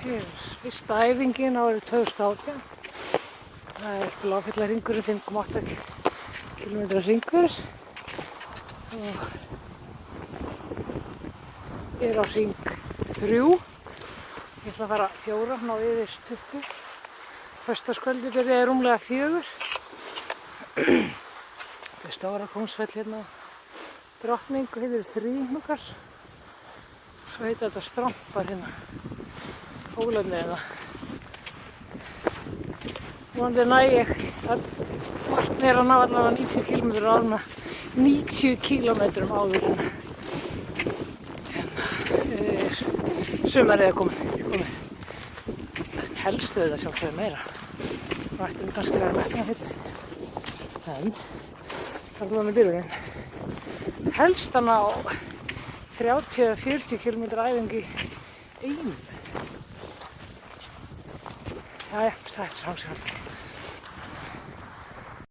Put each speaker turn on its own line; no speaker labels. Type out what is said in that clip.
Hér er fyrsta æfingin árið 2018. Það er Bláfjallahringurinn, 5,8 km hringur. Og ég er á hring 3. Ég ætla að fara 4, ná yfir 20. Föstudagskvöldið byrjaði rúmlega 4. Þetta er Stóra-Kóngsfell hérna á Drottningu, hérna eru 3 núkar. Svo heitir þetta Strompar hérna, hólarnir hérna. Vonandi næ ég að markmið er að ná allavega 90 km áður, 90 km áður en sumarið er komið. Helstu þetta sjálfsögðu meira. Það ætti við kannski að vera metnaðarfull. En það er alveg byrjunin. Helst hann á 30-40 km æfingu í einu. Jæja, það er samsvöld.